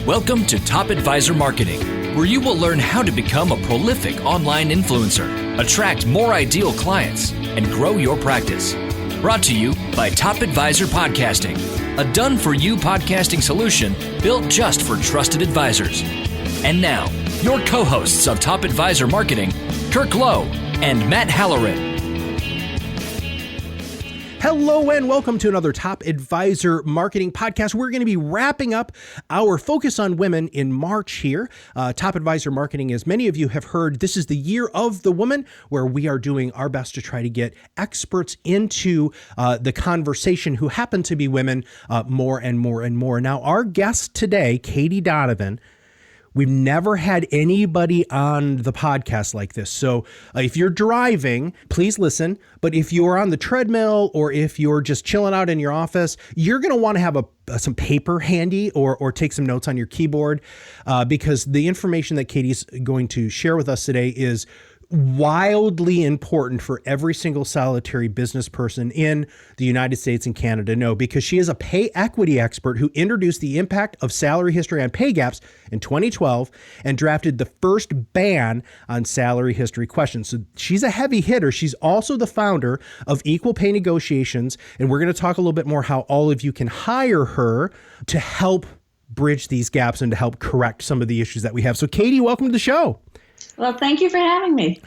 Welcome to Top Advisor Marketing, where you will learn how to become a prolific online influencer, attract more ideal clients, and grow your practice. Brought to you by Top Advisor Podcasting, a done-for-you podcasting solution built just for trusted advisors. And now, your co-hosts of Top Advisor Marketing, Kirk Lowe and Matt Halloran. Hello and welcome to another Top Advisor Marketing podcast. We're going to be wrapping up our focus on women in March here. Top Advisor Marketing, as many of you have heard, this is the year of the woman, where we are doing our best to try to get experts into the conversation who happen to be women more and more and more. Now, our guest today, Katie Donovan, we've never had anybody on the podcast like this. So if you're driving, please listen. But if you're on the treadmill or if you're just chilling out in your office, you're going to want to have some paper handy or take some notes on your keyboard because the information that Katie's going to share with us today is wildly important for every single solitary business person in the United States and Canada to know, because she is a pay equity expert who introduced the impact of salary history on pay gaps in 2012 and drafted the first ban on salary history questions. So she's a heavy hitter. She's also the founder of Equal Pay Negotiations, and we're going to talk a little bit more how all of you can hire her to help bridge these gaps and to help correct some of the issues that we have. So Katie, welcome to the show. Well, thank you for having me.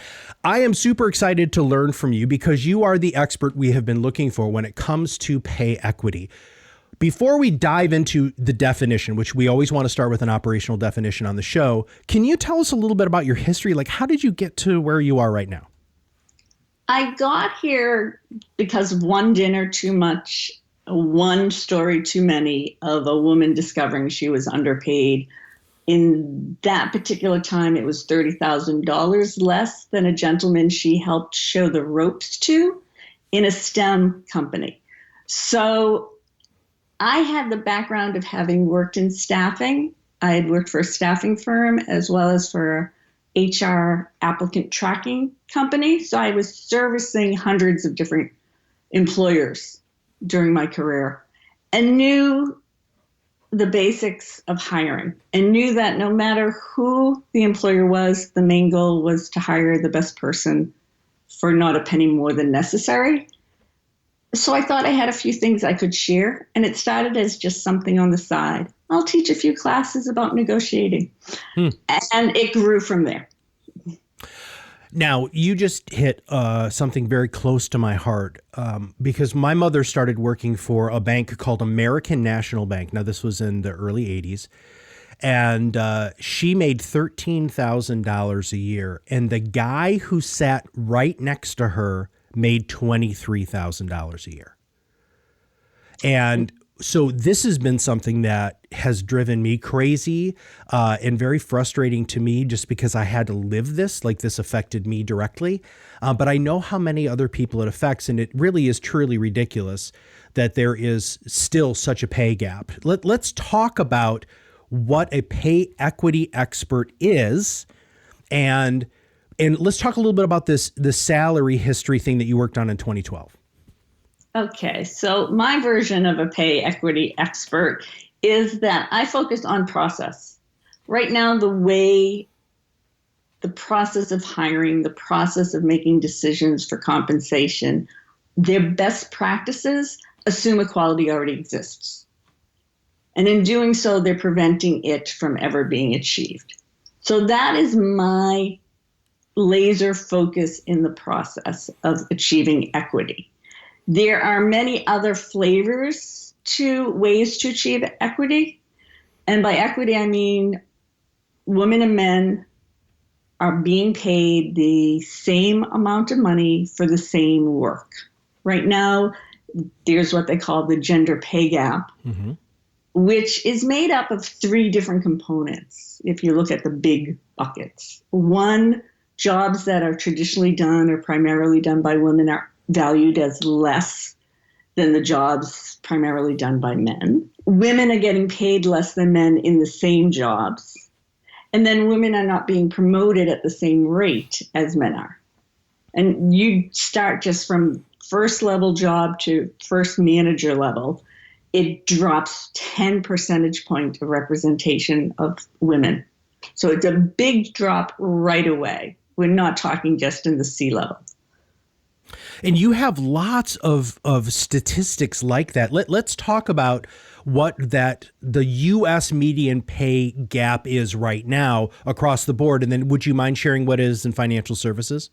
I am super excited to learn from you because you are the expert we have been looking for when it comes to pay equity. Before we dive into the definition, which we always want to start with an operational definition on the show, can you tell us a little bit about your history? Like, how did you get to where you are right now? I got here because of one dinner too much, one story too many of a woman discovering she was underpaid. In that particular time, it was $30,000 less than a gentleman she helped show the ropes to in a STEM company. So I had the background of having worked in staffing. I had worked for a staffing firm as well as for an HR applicant tracking company. So I was servicing hundreds of different employers during my career and knew the basics of hiring and knew that no matter who the employer was, the main goal was to hire the best person for not a penny more than necessary. So I thought I had a few things I could share, and it started as just something on the side. I'll teach a few classes about negotiating. And it grew from there. Now, you just hit something very close to my heart because my mother started working for a bank called American National Bank. Now, this was in the early 80s, and she made $13,000 a year. And the guy who sat right next to her made $23,000 a year. And so this has been something that has driven me crazy and very frustrating to me just because I had to live this, like this affected me directly. But I know how many other people it affects, and it really is truly ridiculous that there is still such a pay gap. Let's talk about what a pay equity expert is, and let's talk a little bit about the salary history thing that you worked on in 2012. Okay, so my version of a pay equity expert is that I focus on process. Right now, the process of hiring, the process of making decisions for compensation, their best practices assume equality already exists. And in doing so, they're preventing it from ever being achieved. So that is my laser focus in the process of achieving equity. There are many other flavors to ways to achieve equity. And by equity, I mean women and men are being paid the same amount of money for the same work. Right now, there's what they call the gender pay gap, which is made up of three different components, if you look at the big buckets. One, jobs that are traditionally done or primarily done by women are valued as less than the jobs primarily done by men. Women are getting paid less than men in the same jobs. And then women are not being promoted at the same rate as men are. And you start just from first level job to first manager level, it drops 10 percentage point of representation of women. So it's a big drop right away. We're not talking just in the C-level. And you have lots of statistics like that. Let's talk about what the U.S. median pay gap is right now across the board. And then would you mind sharing what it is in financial services?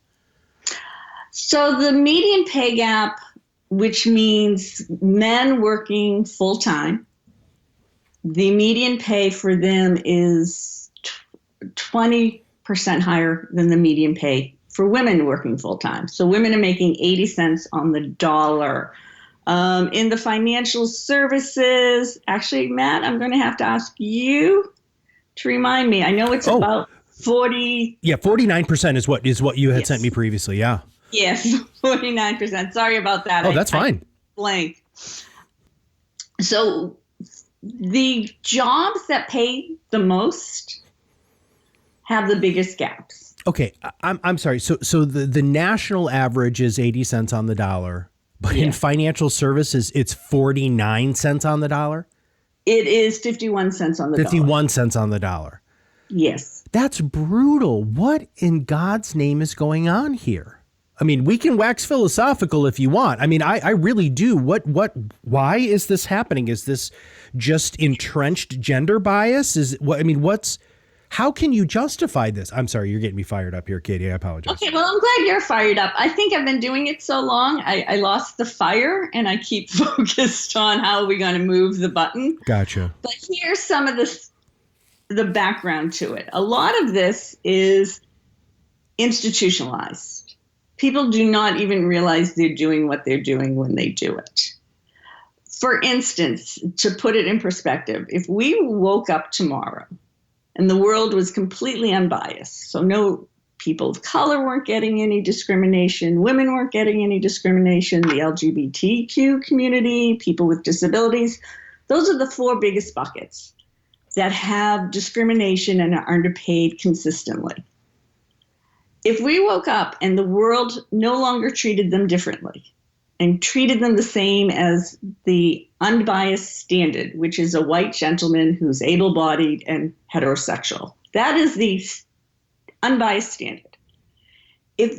So the median pay gap, which means men working full-time, the median pay for them is 20% higher than the median pay for women working full-time. So women are making 80 cents on the dollar. In the financial services, actually, Matt, I'm going to have to ask you to remind me. I know it's about 40. Yeah, 49% is what you had sent me previously. Yeah. Yes, 49%. Sorry about that. Oh, that's fine. Blank. So the jobs that pay the most have the biggest gaps. Okay, I'm sorry. So the national average is 80 cents on the dollar, but in financial services, it's 49 cents on the dollar? It is 51 cents on the dollar. 51 cents on the dollar. Yes. That's brutal. What in God's name is going on here? I mean, we can wax philosophical if you want. I mean, I really do. Why is this happening? Is this just entrenched gender bias? How can you justify this? I'm sorry, you're getting me fired up here, Katie. I apologize. Okay, well, I'm glad you're fired up. I think I've been doing it so long, I lost the fire and I keep focused on how we're going to move the button. Gotcha. But here's some of the background to it. A lot of this is institutionalized. People do not even realize they're doing what they're doing when they do it. For instance, to put it in perspective, if we woke up tomorrow and the world was completely unbiased, so no people of color weren't getting any discrimination, women weren't getting any discrimination, the LGBTQ community, people with disabilities, those are the four biggest buckets that have discrimination and are underpaid consistently. If we woke up and the world no longer treated them differently and treated them the same as the unbiased standard, which is a white gentleman who's able-bodied and heterosexual, that is the unbiased standard. If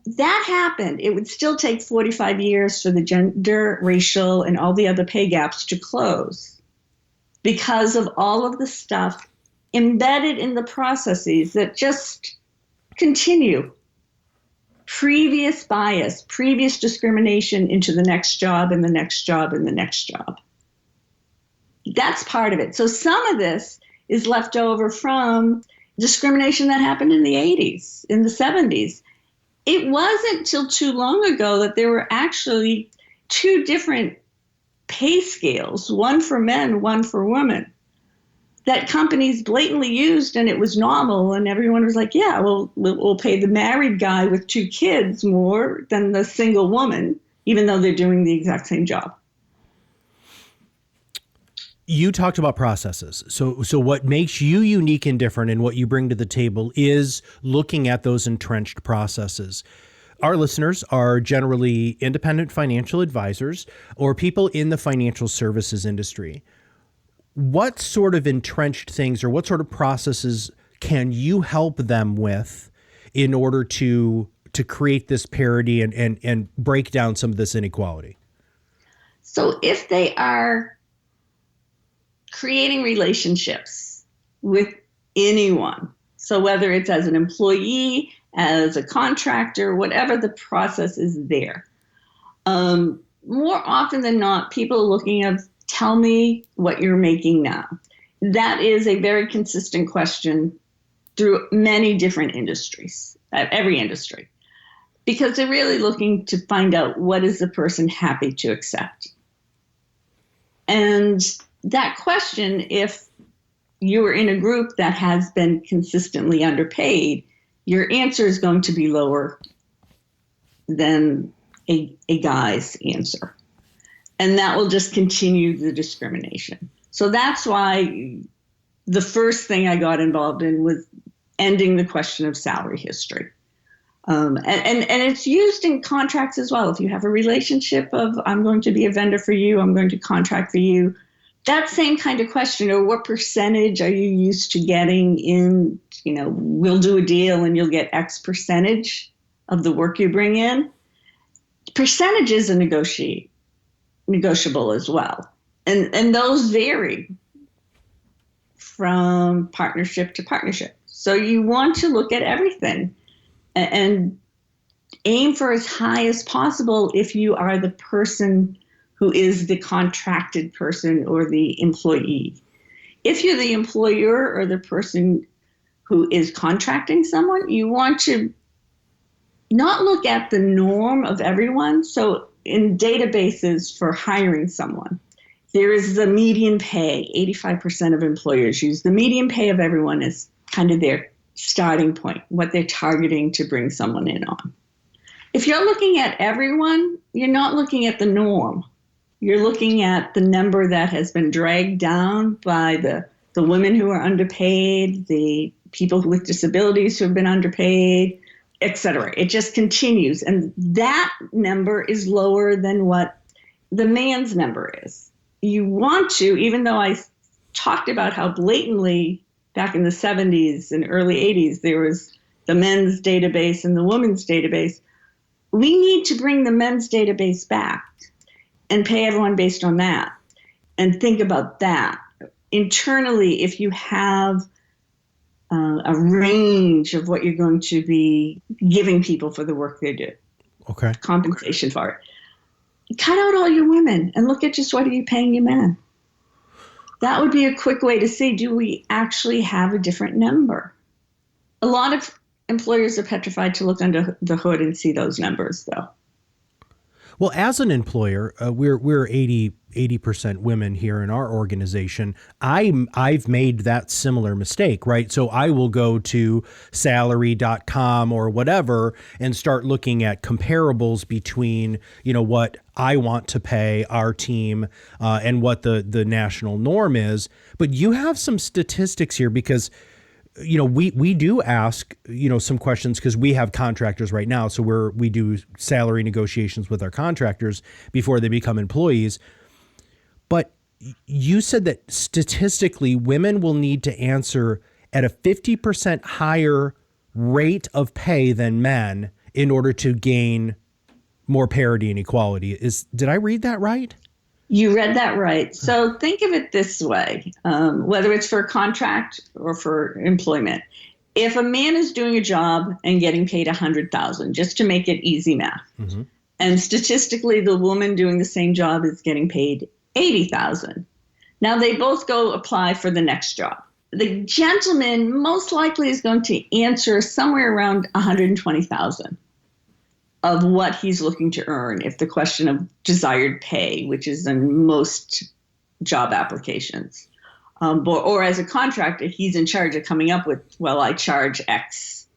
that happened, it would still take 45 years for the gender, racial, and all the other pay gaps to close because of all of the stuff embedded in the processes that just continue previous bias, previous discrimination into the next job and the next job and the next job. That's part of it. So some of this is left over from discrimination that happened in the 80s, in the 70s. It wasn't till too long ago that there were actually two different pay scales, one for men, one for women, that companies blatantly used, and it was normal, and everyone was like, yeah, well, we'll pay the married guy with 2 kids more than the single woman, even though they're doing the exact same job. You talked about processes. So what makes you unique and different and what you bring to the table is looking at those entrenched processes. Our listeners are generally independent financial advisors or people in the financial services industry. What sort of entrenched things or what sort of processes can you help them with in order to create this parity and break down some of this inequality? So if they are creating relationships with anyone, so whether it's as an employee, as a contractor, whatever the process is there, more often than not, people are looking at, tell me what you're making now. That is a very consistent question through many different industries, every industry, because they're really looking to find out what is the person happy to accept. And that question, if you are in a group that has been consistently underpaid, your answer is going to be lower than a guy's answer. And that will just continue the discrimination. So that's why the first thing I got involved in was ending the question of salary history. And it's used in contracts as well. If you have a relationship of, I'm going to be a vendor for you, I'm going to contract for you, that same kind of question, or what percentage are you used to getting in, we'll do a deal and you'll get X percentage of the work you bring in. Percentages are negotiable as well. And those vary from partnership to partnership. So you want to look at everything and aim for as high as possible if you are the person who is the contracted person or the employee. If you're the employer or the person who is contracting someone, you want to not look at the norm of everyone. So in databases for hiring someone, there is the median pay. 85% of employers use the median pay of everyone as kind of their starting point, what they're targeting to bring someone in on. If you're looking at everyone, you're not looking at the norm. You're looking at the number that has been dragged down by the women who are underpaid, the people with disabilities who have been underpaid, et cetera. It just continues. And that number is lower than what the man's number is. You want to, even though I talked about how blatantly back in the 70s and early 80s, there was the men's database and the women's database. We need to bring the men's database back and pay everyone based on that and think about that. Internally, if you have a range of what you're going to be giving people for the work they do, okay, compensation for it, cut out all your women and look at just what are you paying your men. That would be a quick way to see, do we actually have a different number? A lot of employers are petrified to look under the hood and see those numbers, though. Well, as an employer, we're 80% women here in our organization. I've made that similar mistake, right? So I will go to salary.com or whatever and start looking at comparables between, what I want to pay our team and what the national norm is. But you have some statistics here because we do ask, some questions because we have contractors right now. So we do salary negotiations with our contractors before they become employees. But you said that statistically, women will need to answer at a 50% higher rate of pay than men in order to gain more parity and equality. Did I read that right? You read that right. So think of it this way, whether it's for a contract or for employment. If a man is doing a job and getting paid $100,000, just to make it easy math, mm-hmm. and statistically the woman doing the same job is getting paid $80,000. Now they both go apply for the next job. The gentleman most likely is going to answer somewhere around $120,000. Of what he's looking to earn, if the question of desired pay, which is in most job applications, or as a contractor, he's in charge of coming up with, well, I charge X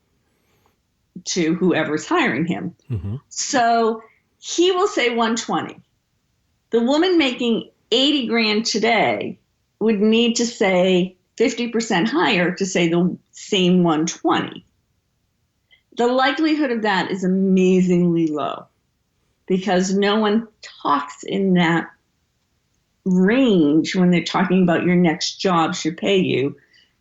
to whoever's hiring him. Mm-hmm. So he will say 120. The woman making 80 grand today would need to say 50% higher to say the same 120. The likelihood of that is amazingly low because no one talks in that range when they're talking about your next job should pay you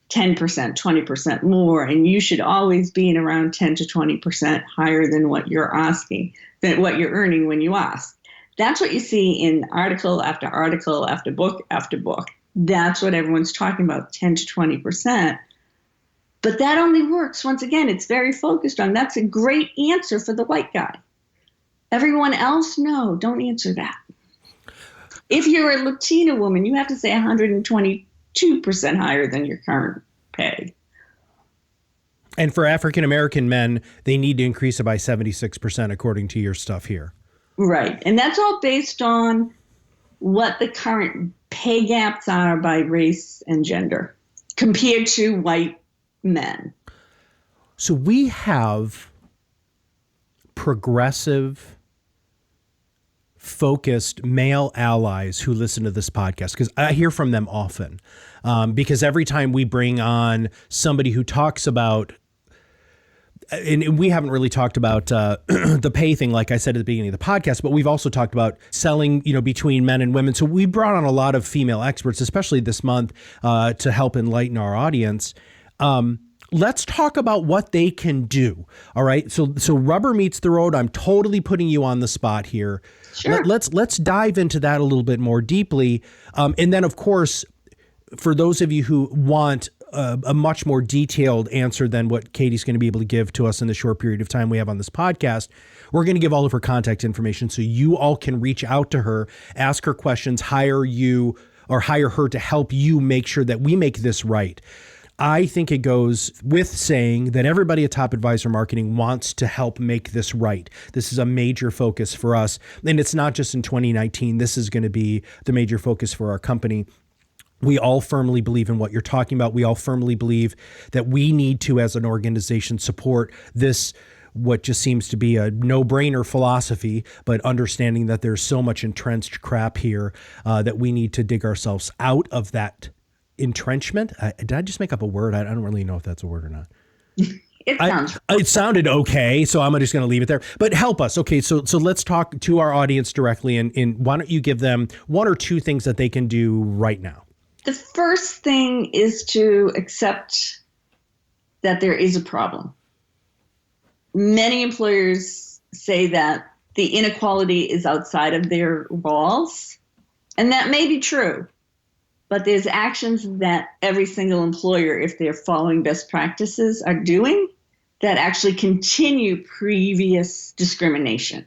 10%, 20% more, and you should always be in around 10 to 20% higher than what you're asking, than what you're earning when you ask. That's what you see in article after article after book after book. That's what everyone's talking about, 10 to 20%. But that only works, once again, it's very focused on, that's a great answer for the white guy. Everyone else, no, don't answer that. If you're a Latina woman, you have to say 122% higher than your current pay. And for African-American men, they need to increase it by 76% according to your stuff here. Right. And that's all based on what the current pay gaps are by race and gender compared to white men. So we have progressive, focused male allies who listen to this podcast because I hear from them often. Because every time we bring on somebody who talks about and we haven't really talked about the pay thing, like I said at the beginning of the podcast, but we've also talked about selling, between men and women. So we brought on a lot of female experts, especially this month, to help enlighten our audience. Let's talk about what they can do. All right. So rubber meets the road. I'm totally putting you on the spot here. Sure. Let's dive into that a little bit more deeply. And then, of course, for those of you who want a much more detailed answer than what Katie's going to be able to give to us in the short period of time we have on this podcast, we're going to give all of her contact information so you all can reach out to her, ask her questions, hire her to help you make sure that we make this right. I think it goes with saying that everybody at Top Advisor Marketing wants to help make this right. This is a major focus for us. And it's not just in 2019. This is going to be the major focus for our company. We all firmly believe in what you're talking about. We all firmly believe that we need to, as an organization, support this, what just seems to be a no-brainer philosophy, but understanding that there's so much entrenched crap here that we need to dig ourselves out of that entrenchment. Did I just make up a word? I don't really know if that's a word or not. It sounded okay, so I'm just going to leave it there. But help us. Okay, so let's talk to our audience directly, and why don't you give them one or two things that they can do right now? The first thing is to accept that there is a problem. Many employers say that the inequality is outside of their walls, and that may be true. But there's actions that every single employer, if they're following best practices, are doing that actually continue previous discrimination,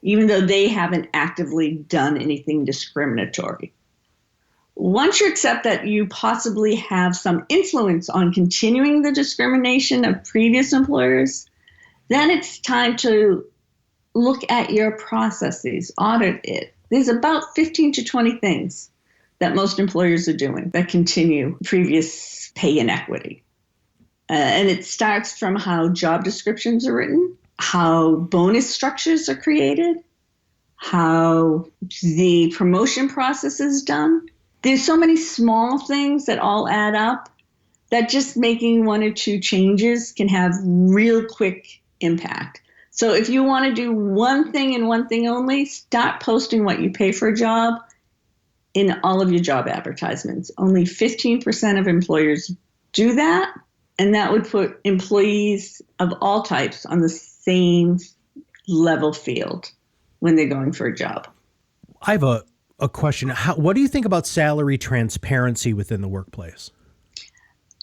even though they haven't actively done anything discriminatory. Once you accept that you possibly have some influence on continuing the discrimination of previous employers, then it's time to look at your processes, audit it. There's about 15 to 20 things that most employers are doing that continue previous pay inequity. And it starts from how job descriptions are written, how bonus structures are created, how the promotion process is done. There's so many small things that all add up that just making one or two changes can have real quick impact. So if you want to do one thing and one thing only, start posting what you pay for a job in all of your job advertisements. Only 15% of employers do that, and that would put employees of all types on the same level field when they're going for a job. I have a question. What do you think about salary transparency within the workplace?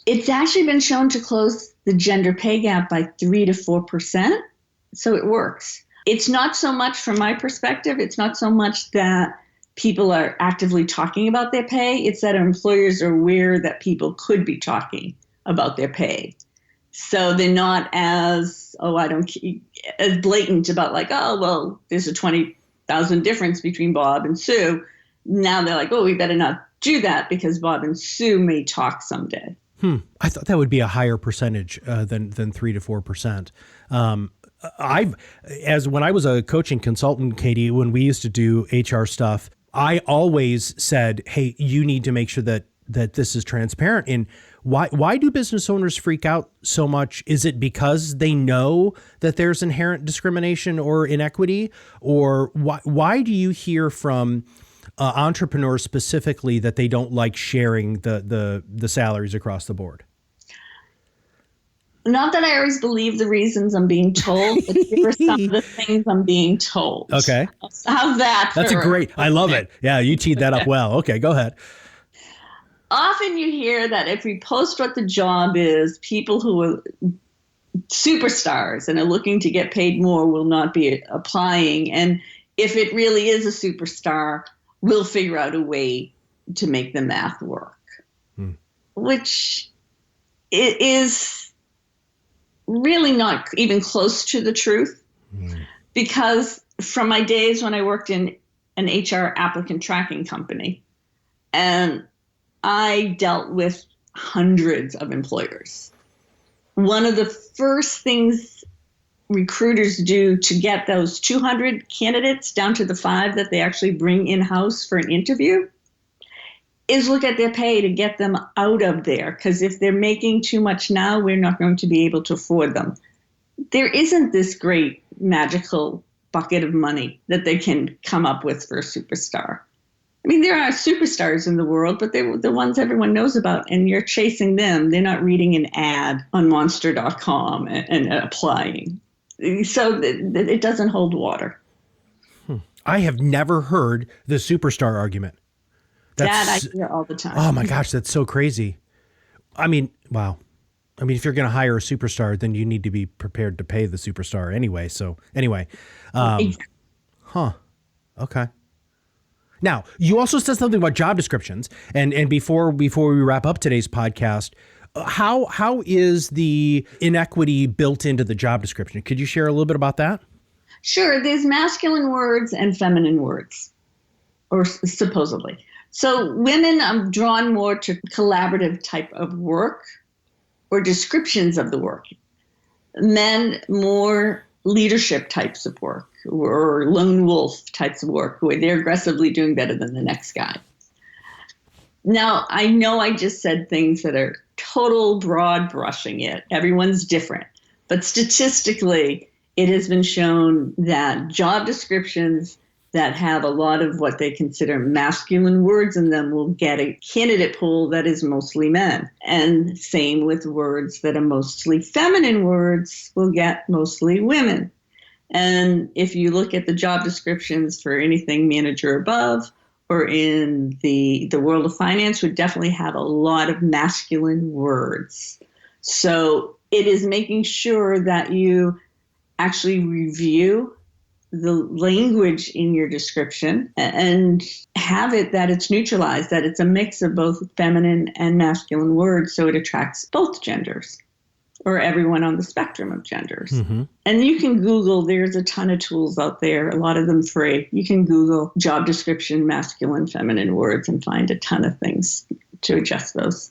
It's actually been shown to close the gender pay gap by 3 to 4%, so it works. It's not so much, from my perspective, it's not so much that people are actively talking about their pay. It's that employers are aware that people could be talking about their pay. So they're not as blatant about like, oh, well, there's a 20,000 difference between Bob and Sue. Now they're like, oh, we better not do that because Bob and Sue may talk someday. I thought that would be a higher percentage than 3 to 4%. When I was a coaching consultant, Katie, when we used to do HR stuff, I always said, hey, you need to make sure that this is transparent. And why do business owners freak out so much? Is it because they know that there's inherent discrimination or inequity? Or why do you hear from entrepreneurs specifically that they don't like sharing the salaries across the board? Not that I always believe the reasons I'm being told, but here are some of the things I'm being told. Okay. How's that? That's I love it. Yeah, you teed that up well. Okay, go ahead. Often you hear that if we post what the job is, people who are superstars and are looking to get paid more will not be applying. And if it really is a superstar, we'll figure out a way to make the math work, which it is really not even close to the truth. Because from my days when I worked in an HR applicant tracking company, and I dealt with hundreds of employers. One of the first things recruiters do to get those 200 candidates down to the 5 that they actually bring in-house for an interview is look at their pay to get them out of there. Because if they're making too much now, we're not going to be able to afford them. there isn't this great magical bucket of money that they can come up with for a superstar. I mean, there are superstars in the world, but they're the ones everyone knows about, and you're chasing them. They're not reading an ad on monster.com and applying. So it doesn't hold water. I have never heard the superstar argument. That I hear all the time. Oh my gosh, that's so crazy. I mean, wow. I mean, if you're going to hire a superstar, then you need to be prepared to pay the superstar anyway. So anyway, okay. Now, you also said something about job descriptions, and before we wrap up today's podcast, how is the inequity built into the job description? Could you share a little bit about that? Sure. There's masculine words and feminine words, or supposedly. So women are drawn more to collaborative type of work or descriptions of the work. Men more leadership types of work or lone wolf types of work where they're aggressively doing better than the next guy. Now, I know I just said things that are total broad brushing it. Everyone's different. But statistically, it has been shown that job descriptions that have a lot of what they consider masculine words in them will get a candidate pool that is mostly men. And same with words that are mostly feminine words will get mostly women. And if you look at the job descriptions for anything manager above or in the world of finance, would definitely have a lot of masculine words. So it is making sure that you actually review the language in your description and have it that it's neutralized, that it's a mix of both feminine and masculine words, so it attracts both genders or everyone on the spectrum of genders. Mm-hmm. And you can Google, there's a ton of tools out there, a lot of them free. You can Google job description, masculine, feminine words, and find a ton of things to adjust those.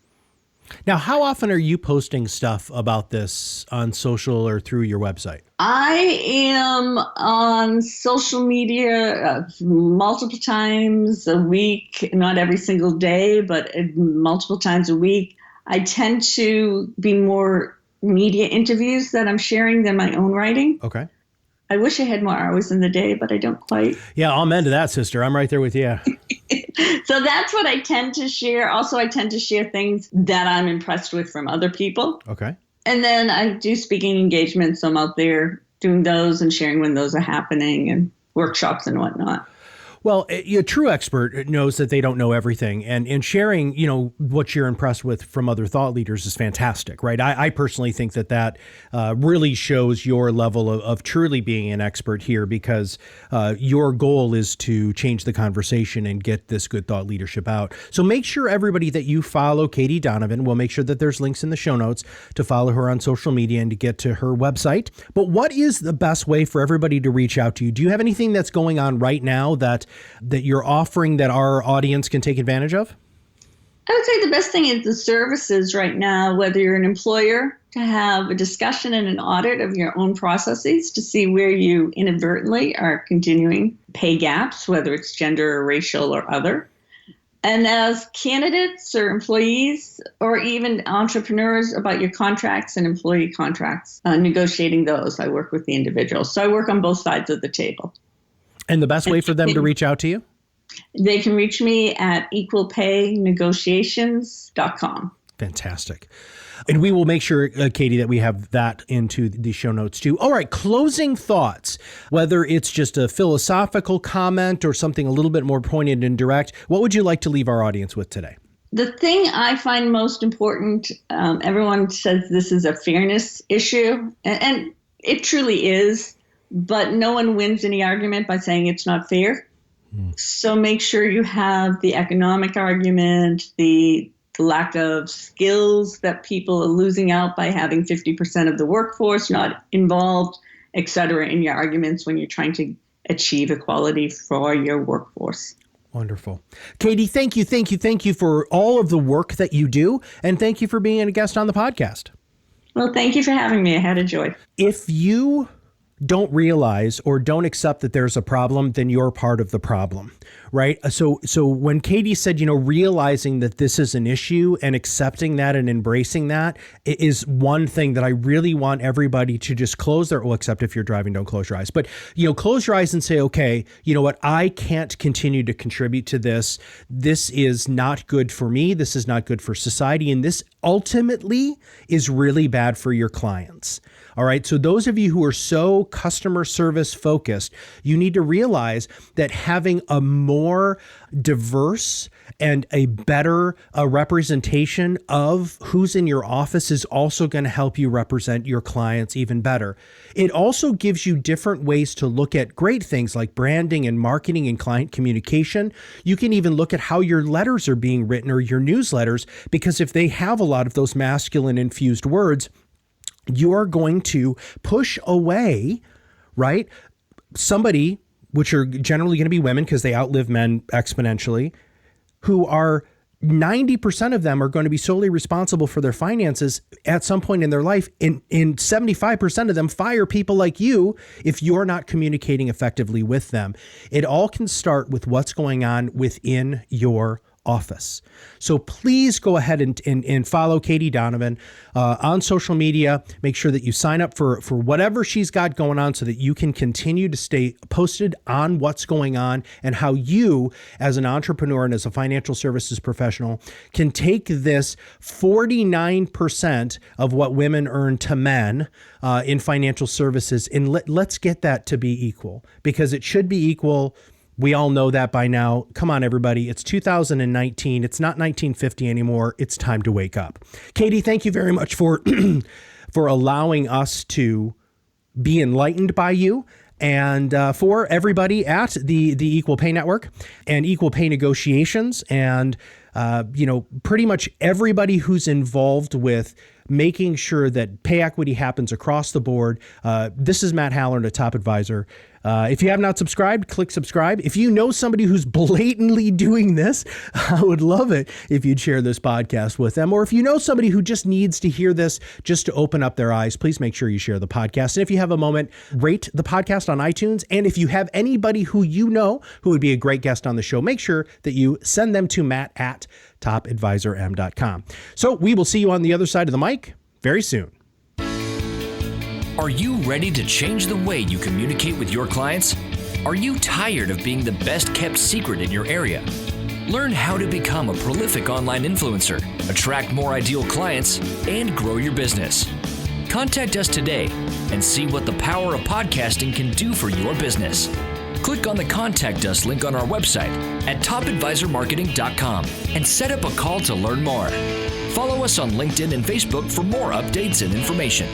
Now, how often are you posting stuff about this on social or through your website? I am on social media multiple times a week, not every single day, but multiple times a week. I tend to be more media interviews that I'm sharing than my own writing. Okay. I wish I had more hours in the day, but I don't quite. Yeah, amen to that, sister. I'm right there with you. So that's what I tend to share. Also, I tend to share things that I'm impressed with from other people. Okay. And then I do speaking engagements. So I'm out there doing those and sharing when those are happening and workshops and whatnot. Well, a true expert knows that they don't know everything, and sharing, what you're impressed with from other thought leaders is fantastic, right? I personally think that really shows your level of truly being an expert here, because your goal is to change the conversation and get this good thought leadership out. So make sure everybody that you follow Katie Donovan, we'll make sure that there's links in the show notes to follow her on social media and to get to her website. But what is the best way for everybody to reach out to you? Do you have anything that's going on right now that you're offering that our audience can take advantage of? I would say the best thing is the services right now, whether you're an employer, to have a discussion and an audit of your own processes to see where you inadvertently are continuing pay gaps, whether it's gender or racial or other. And as candidates or employees or even entrepreneurs, about your contracts and employee contracts, negotiating those. I work with the individuals. So I work on both sides of the table. And the best way for them to reach out to you? They can reach me at equalpaynegotiations.com. Fantastic. And we will make sure, Katie, that we have that into the show notes too. All right, closing thoughts, whether it's just a philosophical comment or something a little bit more pointed and direct, what would you like to leave our audience with today? The thing I find most important, everyone says this is a fairness issue, and it truly is. But no one wins any argument by saying it's not fair. So make sure you have the economic argument, the lack of skills that people are losing out by having 50% of the workforce not involved, et cetera, in your arguments when you're trying to achieve equality for your workforce. Wonderful. Katie, thank you for all of the work that you do. And thank you for being a guest on the podcast. Well, thank you for having me. I had a joy. If you don't realize or don't accept that there's a problem, then you're part of the problem, right? So when Katie said, realizing that this is an issue and accepting that and embracing that is one thing that I really want everybody to just close their, well, except if you're driving, don't close your eyes, but, close your eyes and say, okay, you know what? I can't continue to contribute to this. This is not good for me. This is not good for society. And this ultimately is really bad for your clients. All right. So those of you who are so customer service focused, you need to realize that having a more diverse and a better representation of who's in your office is also going to help you represent your clients even better. It also gives you different ways to look at great things like branding and marketing and client communication. You can even look at how your letters are being written or your newsletters, because if they have a lot of those masculine infused words, you are going to push away, right, somebody, which are generally going to be women because they outlive men exponentially, who are 90% of them are going to be solely responsible for their finances at some point in their life. In 75% of them fire people like you if you're not communicating effectively with them. It all can start with what's going on within your office. So please go ahead and follow Katie Donovan on social media. Make sure that you sign up for whatever she's got going on so that you can continue to stay posted on what's going on and how you, as an entrepreneur and as a financial services professional, can take this 49% of what women earn to men in financial services and let's get that to be equal, because it should be equal. We all know that by now. Come on, everybody. It's 2019. It's not 1950 anymore. It's time to wake up. Katie, thank you very much for for allowing us to be enlightened by you, and for everybody at the Equal Pay Network and Equal Pay Negotiations, and pretty much everybody who's involved with making sure that pay equity happens across the board. This is Matt Halloran, a Top Advisor. If you have not subscribed, click subscribe. If you know somebody who's blatantly doing this, I would love it if you'd share this podcast with them. Or if you know somebody who just needs to hear this just to open up their eyes, please make sure you share the podcast. And if you have a moment, rate the podcast on iTunes. And if you have anybody who you know who would be a great guest on the show, make sure that you send them to matt@topadvisorm.com. So we will see you on the other side of the mic very soon. Are you ready to change the way you communicate with your clients? Are you tired of being the best kept secret in your area? Learn how to become a prolific online influencer, attract more ideal clients, and grow your business. Contact us today and see what the power of podcasting can do for your business. Click on the Contact Us link on our website at topadvisormarketing.com and set up a call to learn more. Follow us on LinkedIn and Facebook for more updates and information.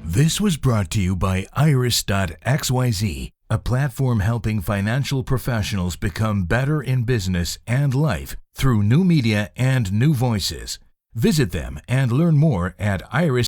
This was brought to you by Iris.xyz, a platform helping financial professionals become better in business and life through new media and new voices. Visit them and learn more at iris.xyz.